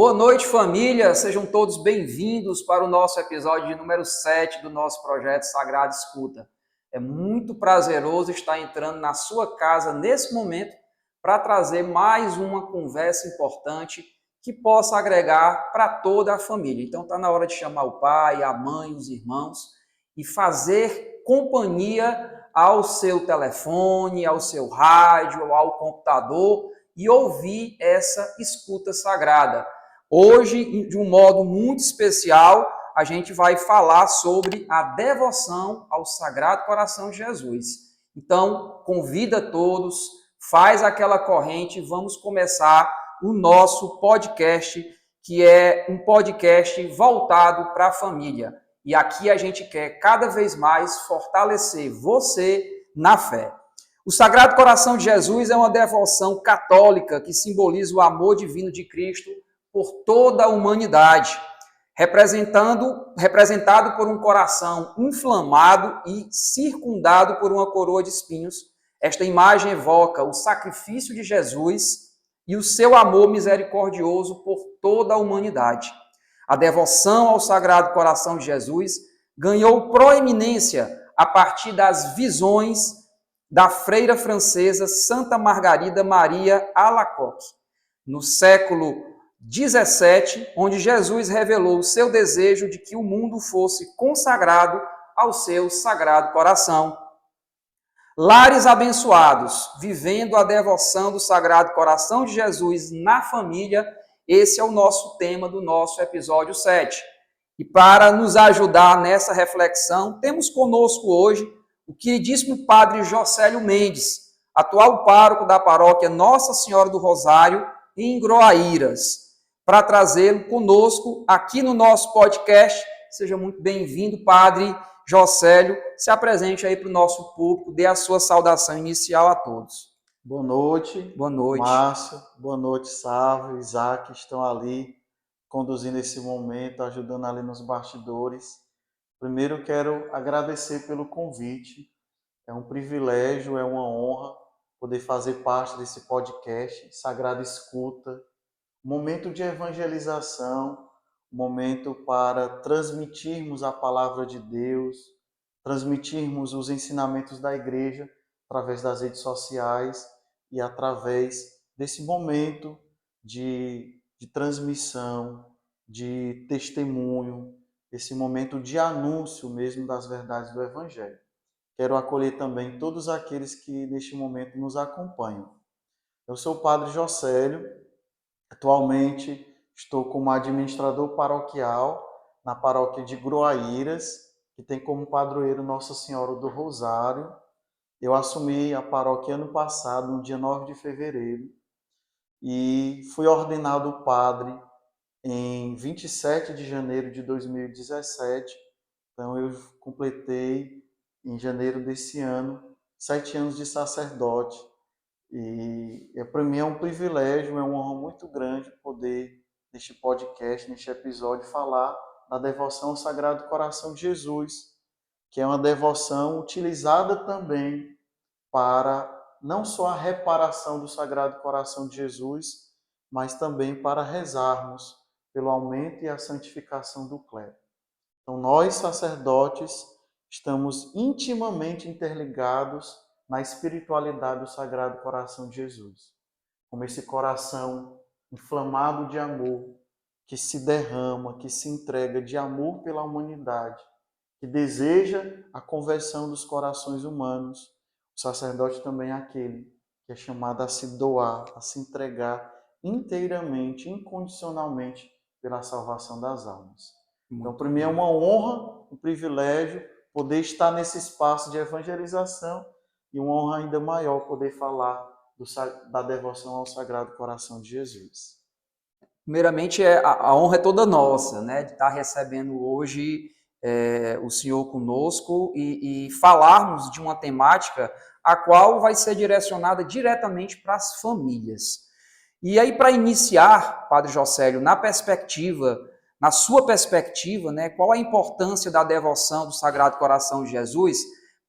Boa noite, família! Sejam todos bem-vindos para o nosso episódio de número 7 do nosso projeto Sagrada Escuta. É muito prazeroso estar entrando na sua casa nesse momento para trazer mais uma conversa importante que possa agregar para toda a família. Então está na hora de chamar o pai, a mãe, os irmãos e fazer companhia ao seu telefone, ao seu rádio, ao computador e ouvir essa escuta sagrada. Hoje, de um modo muito especial, a gente vai falar sobre a devoção ao Sagrado Coração de Jesus. Então, convida todos, faz aquela corrente e vamos começar o nosso podcast, que é um podcast voltado para a família. E aqui a gente quer cada vez mais fortalecer você na fé. O Sagrado Coração de Jesus é uma devoção católica que simboliza o amor divino de Cristo por toda a humanidade, representado por um coração inflamado e circundado por uma coroa de espinhos. Esta imagem evoca o sacrifício de Jesus e o seu amor misericordioso por toda a humanidade. A devoção ao Sagrado Coração de Jesus ganhou proeminência a partir das visões da freira francesa Santa Margarida Maria Alacoque, no século 17, onde Jesus revelou o seu desejo de que o mundo fosse consagrado ao seu Sagrado Coração. Lares abençoados, vivendo a devoção do Sagrado Coração de Jesus na família, esse é o nosso tema do nosso episódio 7. E para nos ajudar nessa reflexão, temos conosco hoje o queridíssimo Padre Jocélio Mendes, atual pároco da paróquia Nossa Senhora do Rosário, em Groaíras, para trazê-lo conosco aqui no nosso podcast. Seja muito bem-vindo, Padre Jocélio. Se apresente aí para o nosso público, dê a sua saudação inicial a todos. Boa noite. Boa noite. Márcio, boa noite, Sávio, Isaac, estão ali conduzindo esse momento, ajudando ali nos bastidores. Primeiro quero agradecer pelo convite. É um privilégio, é uma honra poder fazer parte desse podcast, Sagrada Escuta, momento de evangelização, momento para transmitirmos a palavra de Deus, transmitirmos os ensinamentos da igreja através das redes sociais e através desse momento de transmissão, de testemunho, esse momento de anúncio mesmo das verdades do Evangelho. Quero acolher também todos aqueles que neste momento nos acompanham. Eu sou o Padre Jocélio, atualmente estou como administrador paroquial na paróquia de Groaíras, que tem como padroeiro Nossa Senhora do Rosário. Eu assumi a paróquia ano passado, no dia 9 de fevereiro, e fui ordenado padre em 27 de janeiro de 2017. Então eu completei em janeiro desse ano 7 anos de sacerdote. E para mim é um privilégio, é uma honra muito grande poder, neste podcast, neste episódio, falar da devoção ao Sagrado Coração de Jesus, que é uma devoção utilizada também para não só a reparação do Sagrado Coração de Jesus, mas também para rezarmos pelo aumento e a santificação do clero. Então, nós, sacerdotes, estamos intimamente interligados na espiritualidade do Sagrado Coração de Jesus, como esse coração inflamado de amor, que se derrama, que se entrega de amor pela humanidade, que deseja a conversão dos corações humanos. O sacerdote também é aquele que é chamado a se doar, a se entregar inteiramente, incondicionalmente pela salvação das almas. Então, para mim é uma honra, um privilégio poder estar nesse espaço de evangelização e uma honra ainda maior poder falar da devoção ao Sagrado Coração de Jesus. Primeiramente, a honra é toda nossa, né, de estar recebendo hoje o Senhor conosco e falarmos de uma temática a qual vai ser direcionada diretamente para as famílias. E aí, para iniciar, Padre Jocélio, na sua perspectiva, né, qual a importância da devoção do Sagrado Coração de Jesus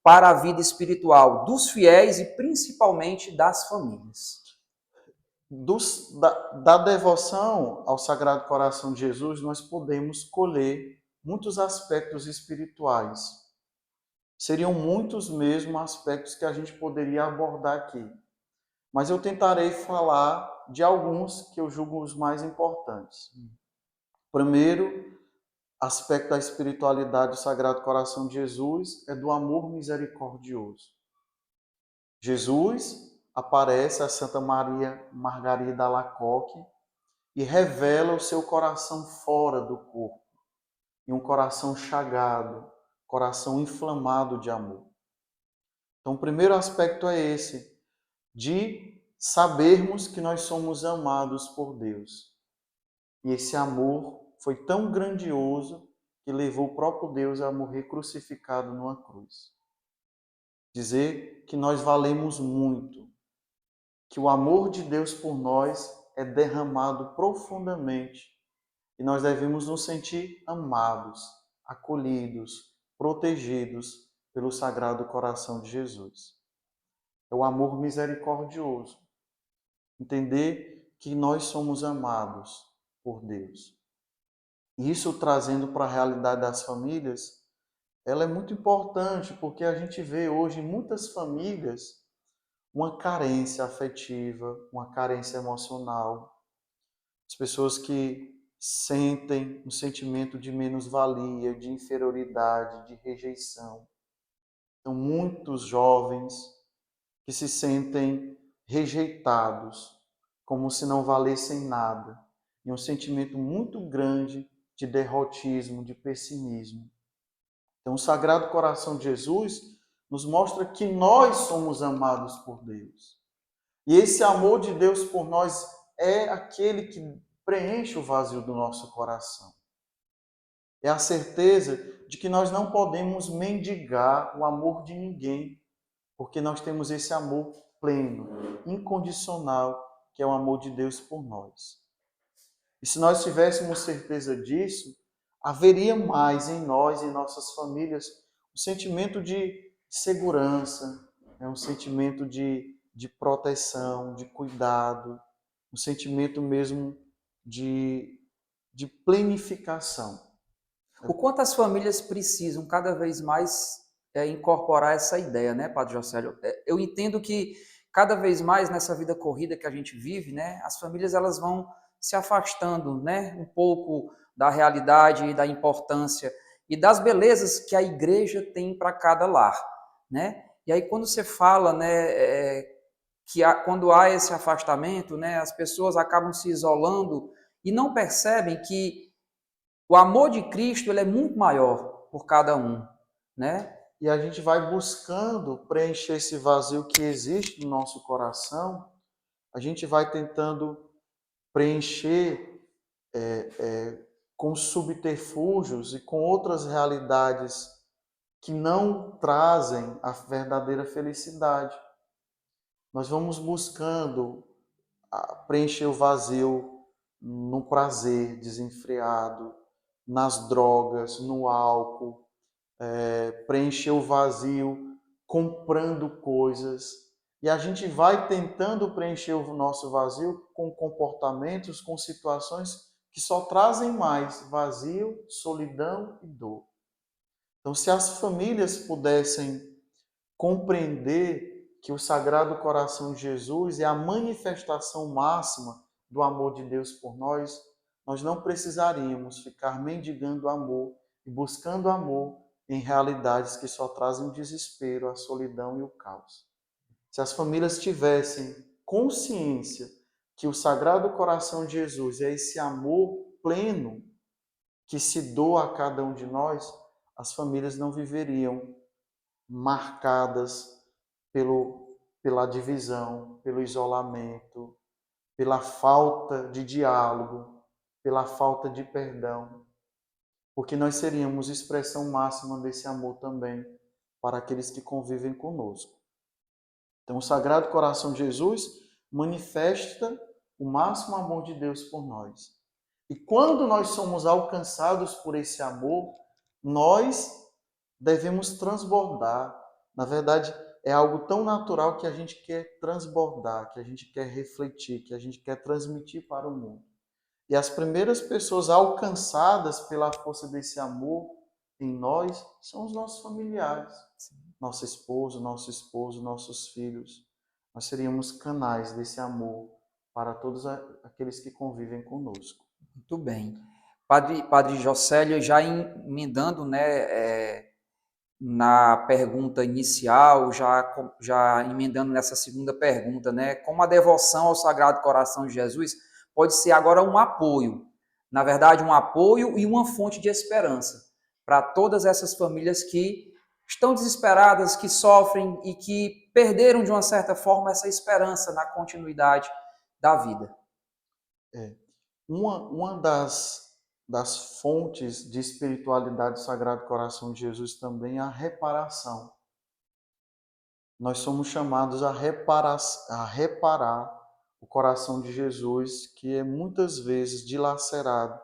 para a vida espiritual dos fiéis e principalmente das famílias? Da devoção ao Sagrado Coração de Jesus, nós podemos colher muitos aspectos espirituais. Seriam muitos mesmo aspectos que a gente poderia abordar aqui. Mas eu tentarei falar de alguns que eu julgo os mais importantes. Primeiro aspecto da espiritualidade do Sagrado Coração de Jesus é do amor misericordioso. Jesus aparece a Santa Maria Margarida Alacoque e revela o seu coração fora do corpo, e um coração chagado, coração inflamado de amor. Então, o primeiro aspecto é esse, de sabermos que nós somos amados por Deus. E esse amor foi tão grandioso que levou o próprio Deus a morrer crucificado numa cruz. Dizer que nós valemos muito, que o amor de Deus por nós é derramado profundamente e nós devemos nos sentir amados, acolhidos, protegidos pelo Sagrado Coração de Jesus. É o amor misericordioso. Entender que nós somos amados por Deus. Isso trazendo para a realidade das famílias, ela é muito importante, porque a gente vê hoje em muitas famílias uma carência afetiva, uma carência emocional. As pessoas que sentem um sentimento de menos-valia, de inferioridade, de rejeição. Então, muitos jovens que se sentem rejeitados, como se não valessem nada, e um sentimento muito grande de derrotismo, de pessimismo. Então, o Sagrado Coração de Jesus nos mostra que nós somos amados por Deus. E esse amor de Deus por nós é aquele que preenche o vazio do nosso coração. É a certeza de que nós não podemos mendigar o amor de ninguém, porque nós temos esse amor pleno, incondicional, que é o amor de Deus por nós. E se nós tivéssemos certeza disso, haveria mais em nós, em nossas famílias, um sentimento de segurança, um sentimento de proteção, de cuidado, um sentimento mesmo de planificação. O quanto as famílias precisam cada vez mais incorporar essa ideia, né, Padre Josélio? Eu entendo que cada vez mais nessa vida corrida que a gente vive, né, as famílias elas vão se afastando, né, um pouco da realidade e da importância e das belezas que a igreja tem para cada lar, né? E aí quando você fala, né, quando há esse afastamento, né, as pessoas acabam se isolando e não percebem que o amor de Cristo ele é muito maior por cada um, né? E a gente vai buscando preencher esse vazio que existe no nosso coração, a gente vai tentando preencher com subterfúgios e com outras realidades que não trazem a verdadeira felicidade. Nós vamos buscando preencher o vazio no prazer desenfreado, nas drogas, no álcool, preencher o vazio comprando coisas. E a gente vai tentando preencher o nosso vazio com comportamentos, com situações que só trazem mais vazio, solidão e dor. Então, se as famílias pudessem compreender que o Sagrado Coração de Jesus é a manifestação máxima do amor de Deus por nós, nós não precisaríamos ficar mendigando amor e buscando amor em realidades que só trazem o desespero, a solidão e o caos. Se as famílias tivessem consciência que o Sagrado Coração de Jesus é esse amor pleno que se doa a cada um de nós, as famílias não viveriam marcadas pela divisão, pelo isolamento, pela falta de diálogo, pela falta de perdão, porque nós seríamos expressão máxima desse amor também para aqueles que convivem conosco. Então, o Sagrado Coração de Jesus manifesta o máximo amor de Deus por nós. E quando nós somos alcançados por esse amor, nós devemos transbordar. Na verdade, é algo tão natural que a gente quer transbordar, que a gente quer refletir, que a gente quer transmitir para o mundo. E as primeiras pessoas alcançadas pela força desse amor em nós são os nossos familiares. Nossa esposa, nosso esposo, nossos filhos. Nós seríamos canais desse amor para todos aqueles que convivem conosco. Muito bem. Padre Jocélio, já emendando, né, na pergunta inicial, já emendando nessa segunda pergunta, né, como a devoção ao Sagrado Coração de Jesus pode ser agora um apoio, na verdade, um apoio e uma fonte de esperança para todas essas famílias que estão desesperadas, que sofrem e que perderam, de uma certa forma, essa esperança na continuidade da vida. Uma das fontes de espiritualidade do Sagrado Coração de Jesus também é a reparação. Nós somos chamados a reparar o coração de Jesus, que é muitas vezes dilacerado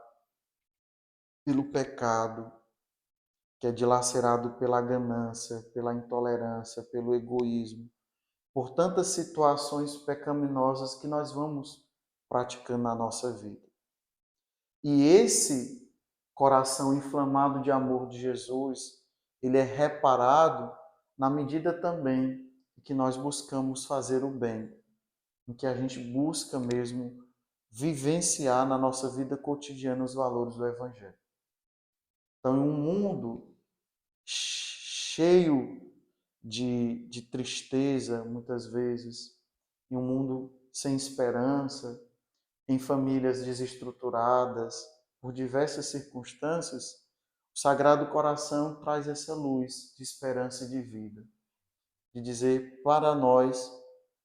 pelo pecado, que é dilacerado pela ganância, pela intolerância, pelo egoísmo, por tantas situações pecaminosas que nós vamos praticando na nossa vida. E esse coração inflamado de amor de Jesus, ele é reparado na medida também que nós buscamos fazer o bem, em que a gente busca mesmo vivenciar na nossa vida cotidiana os valores do Evangelho. Então, em um mundo cheio de tristeza, muitas vezes, em um mundo sem esperança, em famílias desestruturadas, por diversas circunstâncias, o Sagrado Coração traz essa luz de esperança e de vida, de dizer para nós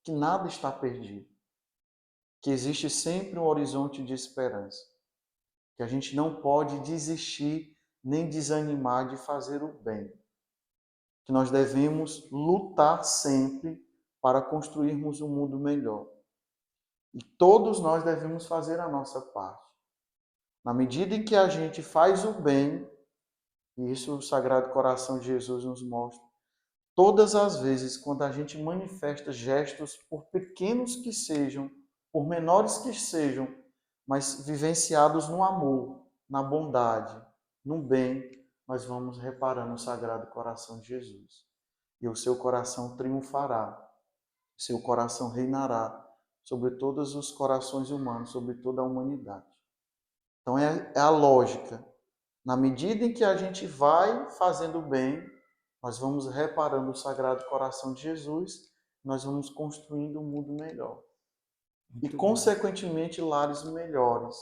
que nada está perdido, que existe sempre um horizonte de esperança, que a gente não pode desistir nem desanimar de fazer o bem, que nós devemos lutar sempre para construirmos um mundo melhor. E todos nós devemos fazer a nossa parte. Na medida em que a gente faz o bem, e isso o Sagrado Coração de Jesus nos mostra, todas as vezes quando a gente manifesta gestos, por pequenos que sejam, por menores que sejam, mas vivenciados no amor, na bondade, no bem, nós vamos reparando o Sagrado Coração de Jesus. E o seu coração triunfará, seu coração reinará sobre todos os corações humanos, sobre toda a humanidade. Então é a lógica. Na medida em que a gente vai fazendo bem, nós vamos reparando o Sagrado Coração de Jesus, nós vamos construindo um mundo melhor. E, consequentemente, lares melhores,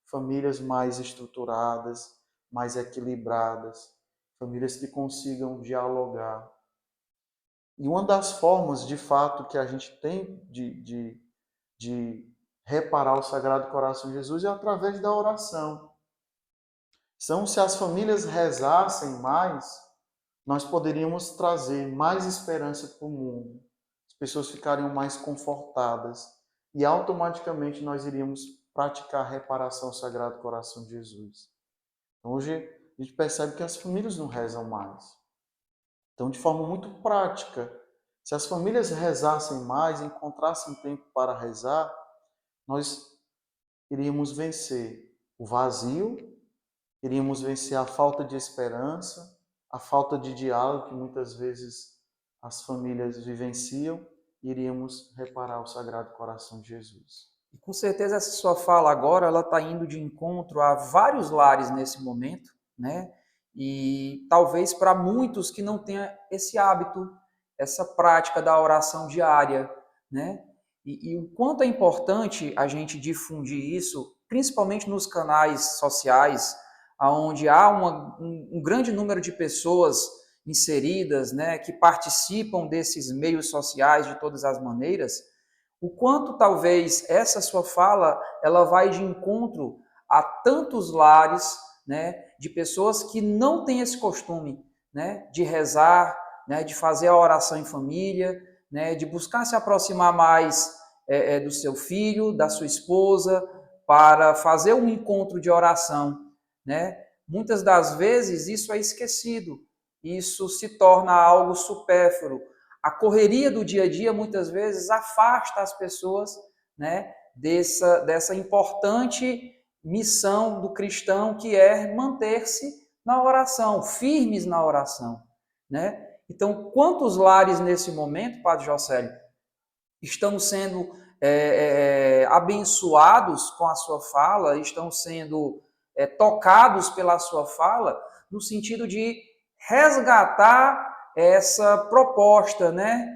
famílias mais estruturadas, mais equilibradas, famílias que consigam dialogar. E uma das formas, de fato, que a gente tem de reparar o Sagrado Coração de Jesus é através da oração. Então, se as famílias rezassem mais, nós poderíamos trazer mais esperança para o mundo. As pessoas ficariam mais confortadas e automaticamente nós iríamos praticar a reparação ao Sagrado Coração de Jesus. Então, hoje a gente percebe que as famílias não rezam mais. Então, de forma muito prática, se as famílias rezassem mais, encontrassem tempo para rezar, nós iríamos vencer o vazio, iríamos vencer a falta de esperança, a falta de diálogo que muitas vezes as famílias vivenciam, e iríamos reparar o Sagrado Coração de Jesus. E com certeza essa sua fala agora, ela está indo de encontro a vários lares nesse momento, né? E talvez para muitos que não tenham esse hábito, essa prática da oração diária, né? E o quanto é importante a gente difundir isso, principalmente nos canais sociais, onde há um grande número de pessoas inseridas, né, que participam desses meios sociais de todas as maneiras, o quanto talvez essa sua fala ela vai de encontro a tantos lares, né, de pessoas que não têm esse costume, né, de rezar, né, de fazer a oração em família, né, de buscar se aproximar mais do seu filho, da sua esposa, para fazer um encontro de oração, né? Muitas das vezes isso é esquecido, isso se torna algo supérfluo, A correria do dia a dia, muitas vezes, afasta as pessoas, né, dessa importante missão do cristão, que é manter-se na oração, firmes na oração, né? Então, quantos lares nesse momento, Padre Jocélio, estão sendo abençoados com a sua fala, estão sendo tocados pela sua fala, no sentido de resgatar essa proposta, né?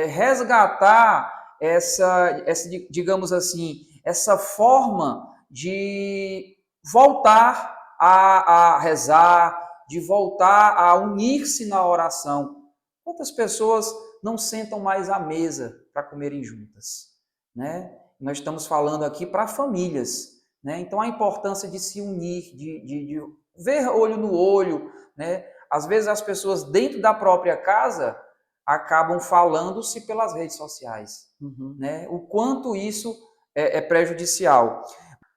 Resgatar essa, digamos assim, essa forma de voltar a rezar, de voltar a unir-se na oração. Quantas pessoas não sentam mais à mesa para comerem juntas, né? Nós estamos falando aqui para famílias, né? Então a importância de se unir, de ver olho no olho, né? Às vezes as pessoas dentro da própria casa acabam falando-se pelas redes sociais, né? O quanto isso é prejudicial.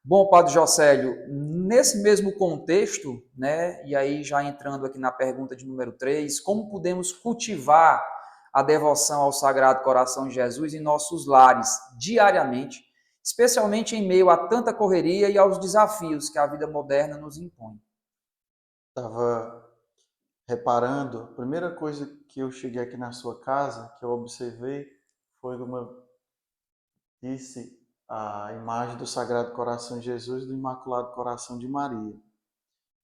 Bom, Padre Jocélio, nesse mesmo contexto, né, e aí já entrando aqui na pergunta de número 3, como podemos cultivar a devoção ao Sagrado Coração de Jesus em nossos lares diariamente, especialmente em meio a tanta correria e aos desafios que a vida moderna nos impõe? Estava reparando, a primeira coisa que eu cheguei aqui na sua casa, que eu observei, foi como eu disse, a imagem do Sagrado Coração de Jesus e do Imaculado Coração de Maria.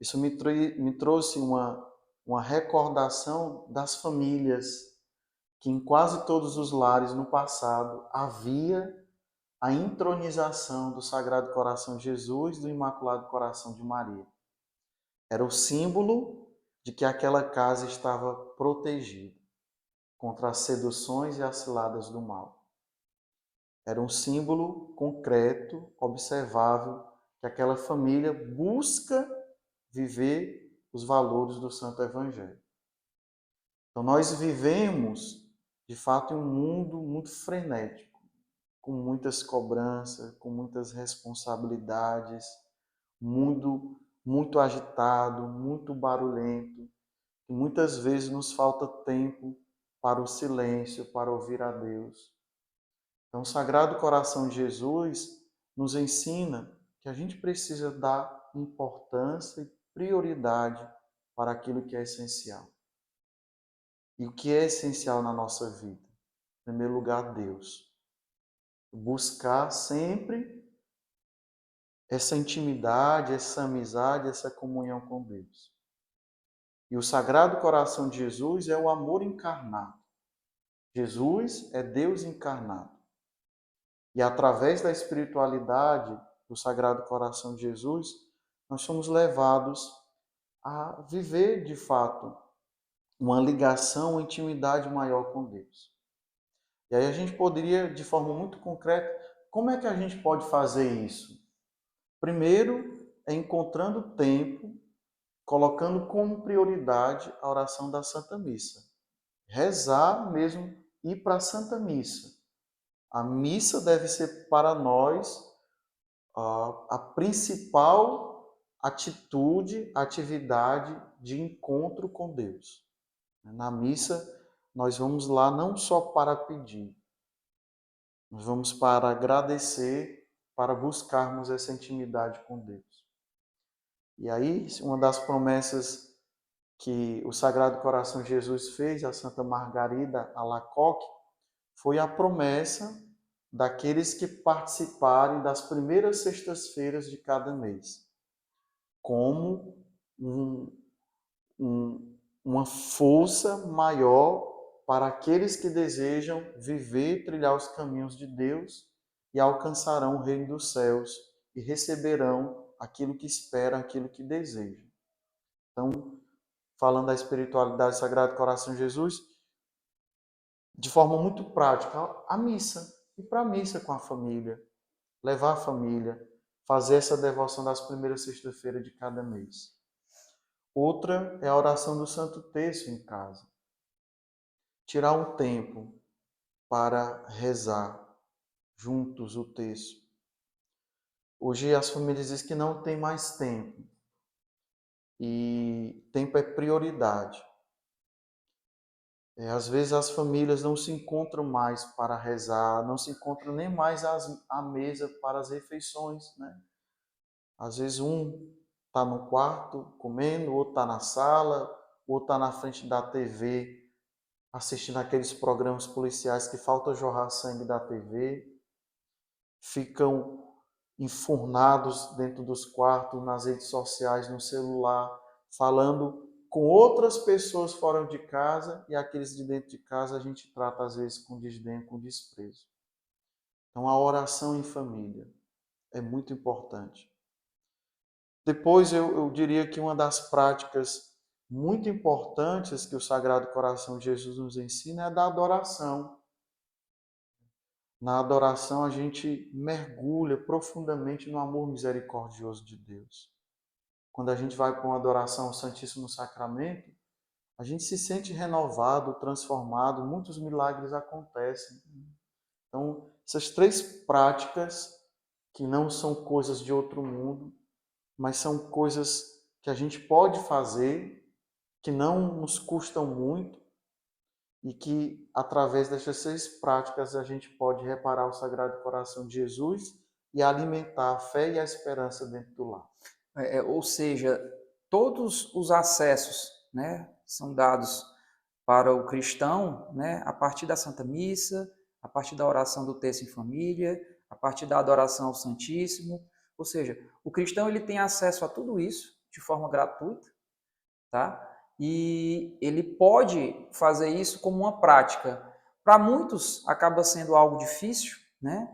Isso me trouxe uma recordação das famílias, que em quase todos os lares no passado havia a entronização do Sagrado Coração de Jesus e do Imaculado Coração de Maria. Era o símbolo de que aquela casa estava protegida contra as seduções e as ciladas do mal. Era um símbolo concreto, observável, que aquela família busca viver os valores do Santo Evangelho. Então nós vivemos, de fato, em um mundo muito frenético, com muitas cobranças, com muitas responsabilidades, mundo muito agitado, muito barulhento, e muitas vezes nos falta tempo para o silêncio, para ouvir a Deus. Então, o Sagrado Coração de Jesus nos ensina que a gente precisa dar importância e prioridade para aquilo que é essencial. E o que é essencial na nossa vida? Em primeiro lugar, Deus. Buscar sempre essa intimidade, essa amizade, essa comunhão com Deus. E o Sagrado Coração de Jesus é o amor encarnado. Jesus é Deus encarnado. E através da espiritualidade do Sagrado Coração de Jesus, nós somos levados a viver, de fato, uma ligação, uma intimidade maior com Deus. E aí a gente poderia, de forma muito concreta, como é que a gente pode fazer isso? Primeiro, é encontrando tempo, colocando como prioridade a oração da Santa Missa. Rezar mesmo, ir para a Santa Missa. A missa deve ser para nós a principal atitude, atividade de encontro com Deus. Na missa, nós vamos lá não só para pedir, nós vamos para agradecer, para buscarmos essa intimidade com Deus. E aí, uma das promessas que o Sagrado Coração de Jesus fez a Santa Margarida Alacoque foi a promessa daqueles que participarem das primeiras sextas-feiras de cada mês, como uma força maior para aqueles que desejam viver, trilhar os caminhos de Deus e alcançarão o reino dos céus e receberão aquilo que esperam, aquilo que desejam. Então, falando da espiritualidade do Sagrado Coração de Jesus, de forma muito prática, a missa. Ir para a missa com a família, levar a família, fazer essa devoção das primeiras sextas-feiras de cada mês. Outra é a oração do Santo Terço em casa. Tirar um tempo para rezar juntos o terço. Hoje as famílias dizem que não tem mais tempo. E tempo é prioridade. Às vezes as famílias não se encontram mais para rezar, não se encontram nem mais à mesa para as refeições, né? Às vezes um está no quarto comendo, o outro está na sala, o outro está na frente da TV assistindo aqueles programas policiais que falta jorrar sangue da TV, ficam enfurnados dentro dos quartos, nas redes sociais, no celular, falando com outras pessoas fora de casa, e aqueles de dentro de casa a gente trata às vezes com desdém, com desprezo. Então a oração em família é muito importante. Depois eu diria que uma das práticas muito importantes que o Sagrado Coração de Jesus nos ensina é a da adoração. Na adoração a gente mergulha profundamente no amor misericordioso de Deus. Quando a gente vai para uma adoração ao Santíssimo Sacramento, a gente se sente renovado, transformado, muitos milagres acontecem. Então, essas três práticas, que não são coisas de outro mundo, mas são coisas que a gente pode fazer, que não nos custam muito, e que, através dessas seis práticas, a gente pode reparar o Sagrado Coração de Jesus e alimentar a fé e a esperança dentro do lar. Ou seja, todos os acessos, né, são dados para o cristão, né, a partir da Santa Missa, a partir da oração do terço em família, a partir da adoração ao Santíssimo. Ou seja, o cristão ele tem acesso a tudo isso de forma gratuita, tá? E ele pode fazer isso como uma prática. Para muitos acaba sendo algo difícil, né?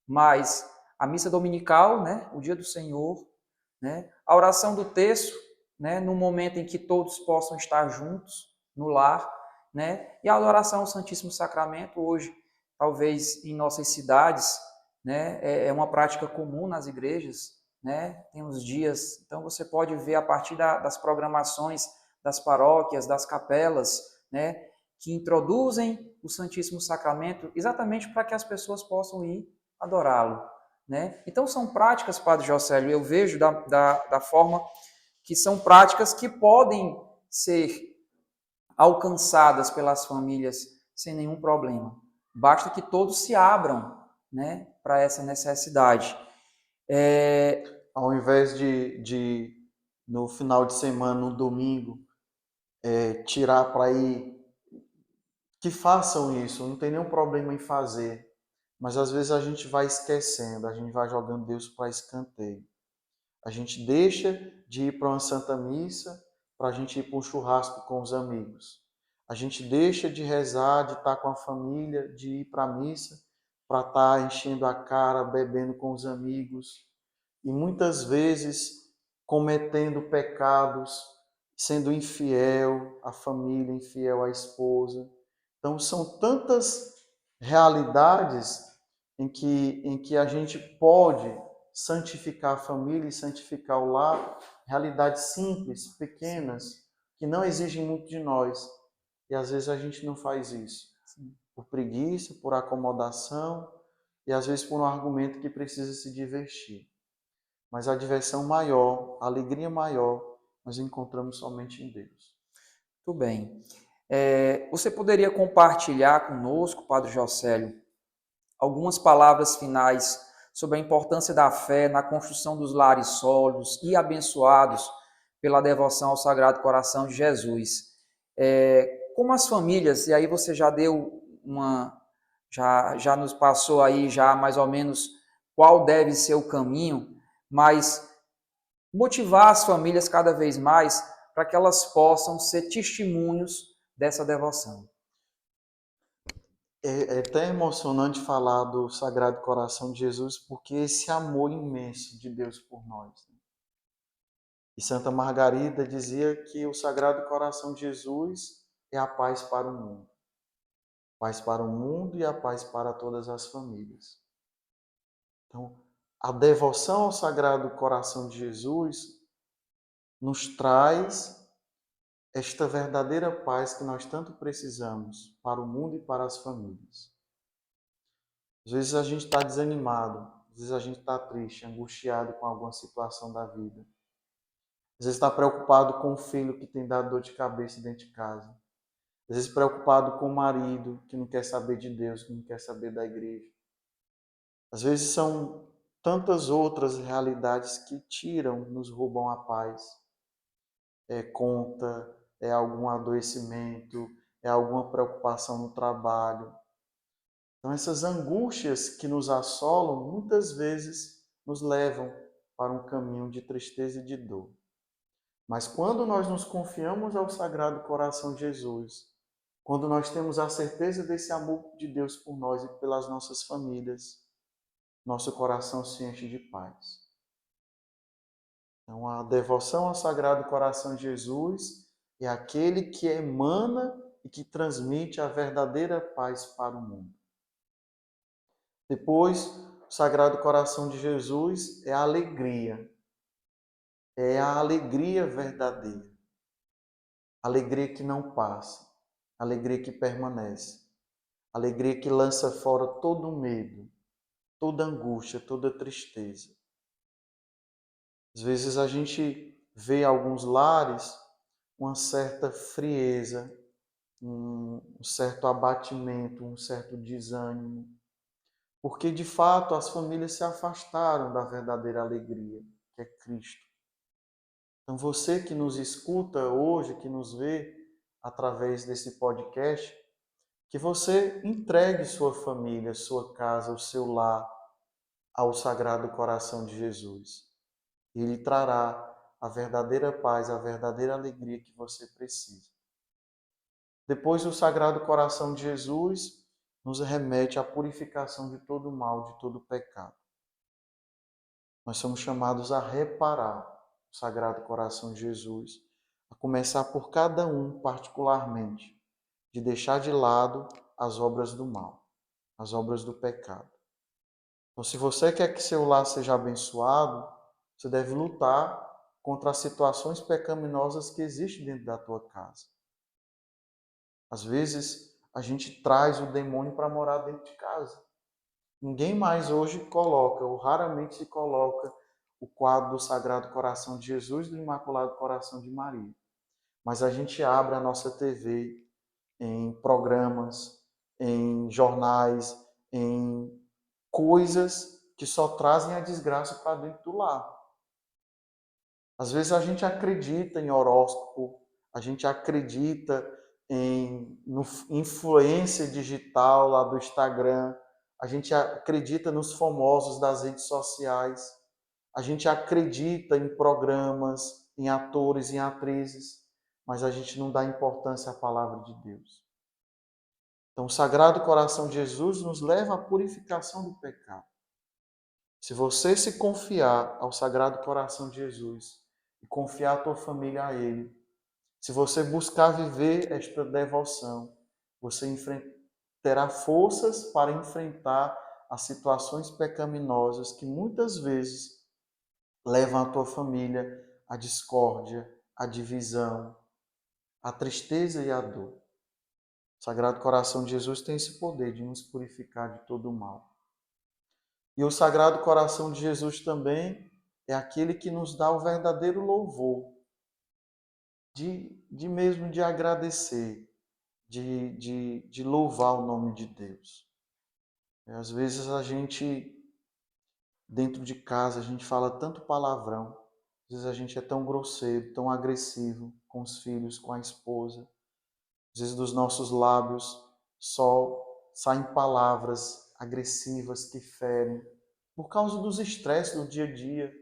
Mas a missa dominical, né, o dia do Senhor, né, a oração do terço, né, no momento em que todos possam estar juntos no lar, né, e a adoração ao Santíssimo Sacramento hoje, talvez em nossas cidades, né, é uma prática comum nas igrejas, né, tem os dias, então você pode ver a partir das programações das paróquias, das capelas, né, que introduzem o Santíssimo Sacramento exatamente para que as pessoas possam ir adorá-lo, né? Então são práticas, Padre Jocélio, eu vejo da forma que são práticas que podem ser alcançadas pelas famílias sem nenhum problema. Basta que todos se abram, né, para essa necessidade. Ao invés no final de semana, no domingo, tirar para ir, que façam isso, não tem nenhum problema em fazer. Mas às vezes a gente vai esquecendo, a gente vai jogando Deus para escanteio. A gente deixa de ir para uma Santa Missa para a gente ir para um churrasco com os amigos. A gente deixa de rezar, de estar com a família, de ir para a missa para estar enchendo a cara, bebendo com os amigos. E muitas vezes cometendo pecados, sendo infiel à família, infiel à esposa. Então são tantas realidades em que a gente pode santificar a família e santificar o lar, realidades simples, pequenas, que não exigem muito de nós. E às vezes a gente não faz isso. Por preguiça, por acomodação e às vezes por um argumento que precisa se divertir. Mas a diversão maior, a alegria maior, nós encontramos somente em Deus. Muito bem. Você poderia compartilhar conosco, Padre Jocélio, algumas palavras finais sobre a importância da fé na construção dos lares sólidos e abençoados pela devoção ao Sagrado Coração de Jesus. Como as famílias, e aí você já deu já nos passou aí já mais ou menos qual deve ser o caminho, mas motivar as famílias cada vez mais para que elas possam ser testemunhos dessa devoção. É até emocionante falar do Sagrado Coração de Jesus, porque esse amor imenso de Deus por nós. E Santa Margarida dizia que o Sagrado Coração de Jesus é a paz para o mundo. Paz para o mundo e a paz para todas as famílias. Então, a devoção ao Sagrado Coração de Jesus nos traz esta verdadeira paz que nós tanto precisamos para o mundo e para as famílias. Às vezes a gente está desanimado, às vezes a gente está triste, angustiado com alguma situação da vida. Às vezes está preocupado com o filho que tem dado dor de cabeça dentro de casa. às vezes preocupado com o marido, que não quer saber de Deus, que não quer saber da igreja. Às vezes são tantas outras realidades que tiram, nos roubam a paz. É conta, é algum adoecimento, é alguma preocupação no trabalho. Então essas angústias que nos assolam, muitas vezes nos levam para um caminho de tristeza e de dor. Mas quando nós nos confiamos ao Sagrado Coração de Jesus, quando nós temos a certeza desse amor de Deus por nós e pelas nossas famílias, nosso coração se enche de paz. Então, a devoção ao Sagrado Coração de Jesus é aquele que emana e que transmite a verdadeira paz para o mundo. Depois, o Sagrado Coração de Jesus é a alegria. É a alegria verdadeira. Alegria que não passa. Alegria que permanece. Alegria que lança fora todo medo, toda angústia, toda tristeza. Às vezes a gente vê em alguns lares uma certa frieza, um certo abatimento, um certo desânimo, porque de fato as famílias se afastaram da verdadeira alegria, que é Cristo. Então você que nos escuta hoje, que nos vê através desse podcast, que você entregue sua família, sua casa, o seu lar ao Sagrado Coração de Jesus. Ele trará a verdadeira paz, a verdadeira alegria que você precisa. Depois, o Sagrado Coração de Jesus nos remete à purificação de todo mal, de todo pecado. Nós somos chamados a reparar o Sagrado Coração de Jesus, a começar por cada um particularmente, de deixar de lado as obras do mal, as obras do pecado. Então, se você quer que seu lar seja abençoado, você deve lutar contra as situações pecaminosas que existem dentro da tua casa. Às vezes, a gente traz o demônio para morar dentro de casa. Ninguém mais hoje coloca, ou raramente se coloca, o quadro do Sagrado Coração de Jesus e do Imaculado Coração de Maria. Mas a gente abre a nossa TV em programas, em jornais, em coisas que só trazem a desgraça para dentro do lar. Às vezes a gente acredita em horóscopo, a gente acredita em influência digital lá do Instagram, a gente acredita nos famosos das redes sociais, a gente acredita em programas, em atores, em atrizes, mas a gente não dá importância à palavra de Deus. Então, o Sagrado Coração de Jesus nos leva à purificação do pecado. Se você se confiar ao Sagrado Coração de Jesus e confiar a tua família a Ele, se você buscar viver esta devoção, você terá forças para enfrentar as situações pecaminosas que muitas vezes levam a tua família à discórdia, à divisão, à tristeza e à dor. O Sagrado Coração de Jesus tem esse poder de nos purificar de todo o mal. E o Sagrado Coração de Jesus também é aquele que nos dá o verdadeiro louvor, de mesmo de agradecer, de louvar o nome de Deus. Às vezes a gente, dentro de casa, a gente fala tanto palavrão, às vezes a gente é tão grosseiro, tão agressivo com os filhos, com a esposa. Às vezes dos nossos lábios só saem palavras agressivas que ferem, por causa dos estresses do dia a dia.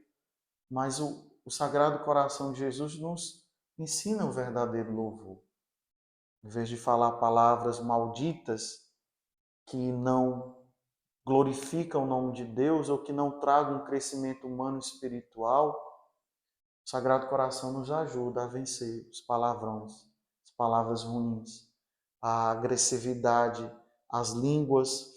Mas o Sagrado Coração de Jesus nos ensina o verdadeiro louvor. Em vez de falar palavras malditas que não glorificam o nome de Deus ou que não tragam um crescimento humano e espiritual, o Sagrado Coração nos ajuda a vencer os palavrões, as palavras ruins, a agressividade, as línguas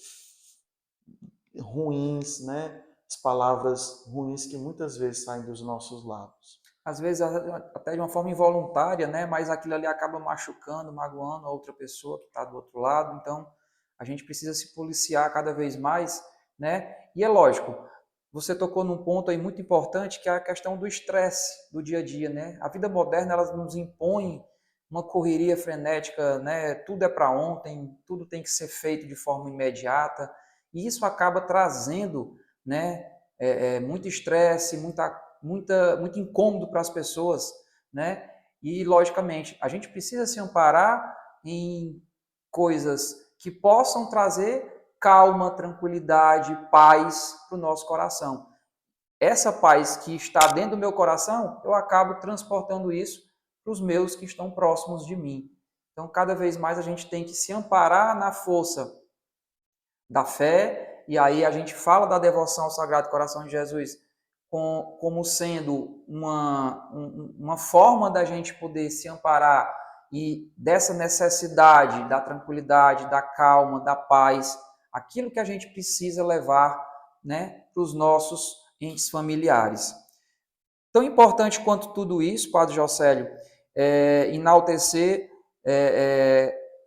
ruins, né? As palavras ruins que muitas vezes saem dos nossos lábios. Às vezes até de uma forma involuntária, né? Mas aquilo ali acaba machucando, magoando a outra pessoa que está do outro lado. Então, a gente precisa se policiar cada vez mais, né? E é lógico, você tocou num ponto aí muito importante, que é a questão do estresse do dia a dia, né? A vida moderna, ela nos impõe uma correria frenética, né? Tudo é para ontem, tudo tem que ser feito de forma imediata, e isso acaba trazendo, né, muito estresse, muito incômodo para as pessoas, né? E, logicamente, a gente precisa se amparar em coisas que possam trazer calma, tranquilidade, paz para o nosso coração. Essa paz que está dentro do meu coração, eu acabo transportando isso para os meus que estão próximos de mim. Então, cada vez mais a gente tem que se amparar na força da fé, e aí a gente fala da devoção ao Sagrado Coração de Jesus como sendo uma forma da gente poder se amparar e dessa necessidade da tranquilidade, da calma, da paz, aquilo que a gente precisa levar, né, para os nossos entes familiares. Tão importante quanto tudo isso, Padre Jocélio, enaltecer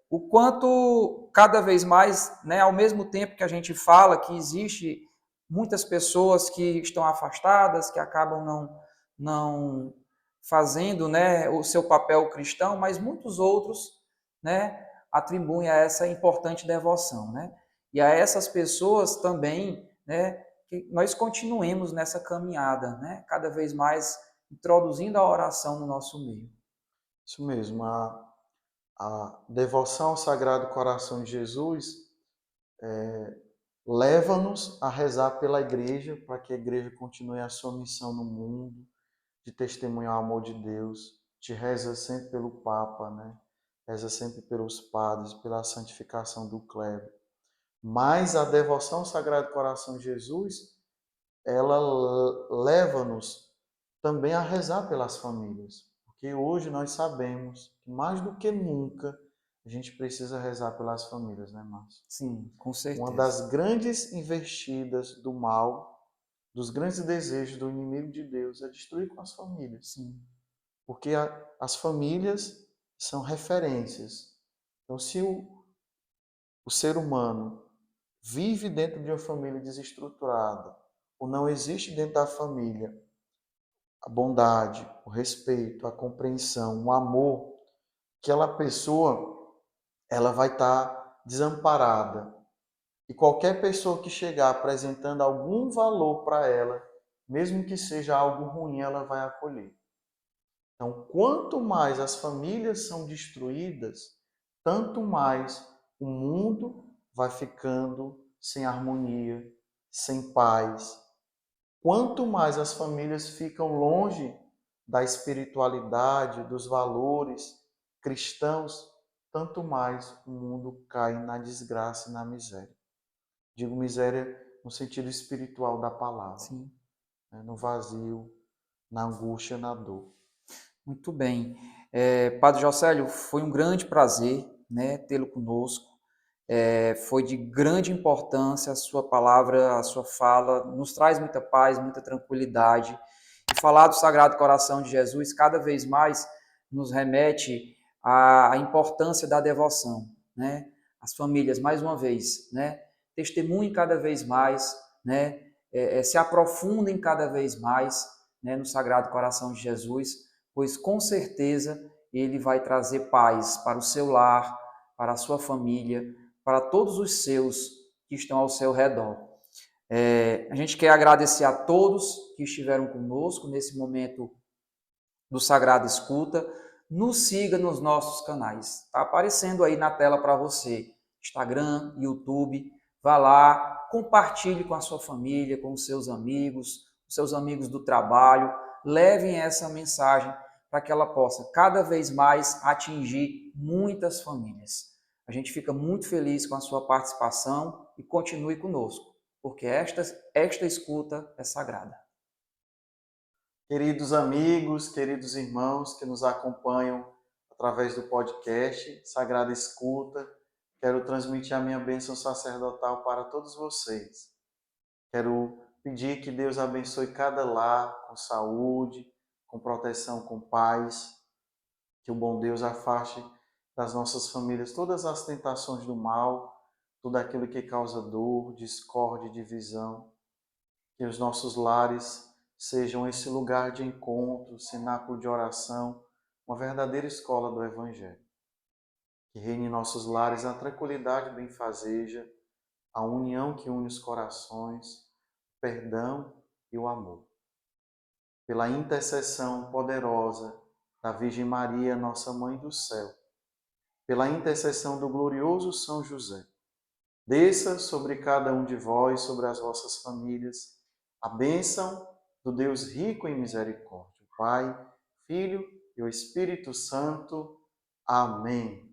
o quanto cada vez mais, né, ao mesmo tempo que a gente fala que existe muitas pessoas que estão afastadas, que acabam não fazendo, né, o seu papel cristão, mas muitos outros, né, atribuem a essa importante devoção, né? E a essas pessoas também, né, que nós continuemos nessa caminhada, né, cada vez mais introduzindo a oração no nosso meio. Isso mesmo, a devoção ao Sagrado Coração de Jesus leva-nos a rezar pela igreja, para que a igreja continue a sua missão no mundo, de testemunhar o amor de Deus. Te reza sempre pelo Papa, né? Reza sempre pelos padres, pela santificação do clero. Mas a devoção ao Sagrado Coração de Jesus, ela leva-nos também a rezar pelas famílias. Porque hoje nós sabemos que mais do que nunca a gente precisa rezar pelas famílias, né, Márcio? Sim, com Uma certeza. das grandes investidas do mal, dos grandes desejos do inimigo de Deus é destruir com as famílias. Sim. Porque as famílias são referências. Então, se o ser humano vive dentro de uma família desestruturada, ou não existe dentro da família a bondade, o respeito, a compreensão, o amor, aquela pessoa ela vai estar desamparada. E qualquer pessoa que chegar apresentando algum valor para ela, mesmo que seja algo ruim, ela vai acolher. Então, quanto mais as famílias são destruídas, tanto mais o mundo vai ficando sem harmonia, sem paz. Quanto mais as famílias ficam longe da espiritualidade, dos valores cristãos, tanto mais o mundo cai na desgraça e na miséria. Digo miséria no sentido espiritual da palavra, Sim. né? No vazio, na angústia, na dor. Muito bem. Padre Jocélio, foi um grande prazer, né, tê-lo conosco. Foi de grande importância a sua palavra, a sua fala, nos traz muita paz, muita tranquilidade. E falar do Sagrado Coração de Jesus cada vez mais nos remete à importância da devoção, né? As famílias, mais uma vez, né, testemunhem cada vez mais, né, se aprofundem cada vez mais, né, no Sagrado Coração de Jesus, pois com certeza ele vai trazer paz para o seu lar, para a sua família, para todos os seus que estão ao seu redor. A gente quer agradecer a todos que estiveram conosco nesse momento do Sagrado Escuta. Nos siga nos nossos canais. Está aparecendo aí na tela para você. Instagram, YouTube. Vá lá, compartilhe com a sua família, com os seus amigos do trabalho. Levem essa mensagem para que ela possa cada vez mais atingir muitas famílias. A gente fica muito feliz com a sua participação e continue conosco, porque esta escuta é sagrada. Queridos amigos, queridos irmãos que nos acompanham através do podcast Sagrada Escuta, quero transmitir a minha bênção sacerdotal para todos vocês. Quero pedir que Deus abençoe cada lar com saúde, com proteção, com paz, que o bom Deus afaste das nossas famílias todas as tentações do mal, tudo aquilo que causa dor, discórdia e divisão, que os nossos lares sejam esse lugar de encontro, cenáculo de oração, uma verdadeira escola do Evangelho. Que reine em nossos lares a tranquilidade benfazeja, a união que une os corações, o perdão e o amor. Pela intercessão poderosa da Virgem Maria, nossa Mãe do Céu, pela intercessão do glorioso São José, desça sobre cada um de vós, sobre as vossas famílias, a bênção do Deus rico em misericórdia, o Pai, Filho e o Espírito Santo. Amém.